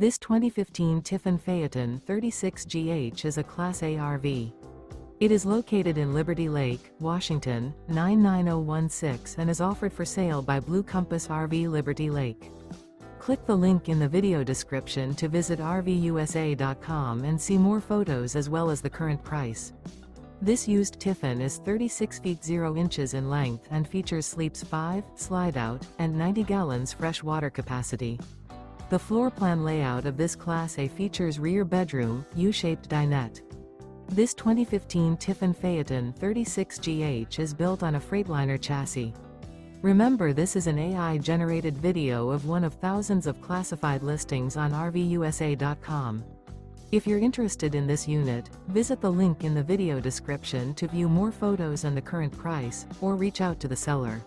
This 2015 Tiffin Phaeton 36GH is a Class A RV. It is located in Liberty Lake, Washington, 99016 and is offered for sale by Blue Compass RV Liberty Lake. Click the link in the video description to visit RVUSA.com and see more photos as well as the current price. This used Tiffin is 36 feet 0 inches in length and features sleeps 5, slide-out, and 90 gallons fresh water capacity. The floor plan layout of this Class A features rear bedroom, U-shaped dinette. This 2015 Tiffin Phaeton 36GH is built on a Freightliner chassis. Remember, this is an AI-generated video of one of thousands of classified listings on RVUSA.com. If you're interested in this unit, visit the link in the video description to view more photos and the current price, or reach out to the seller.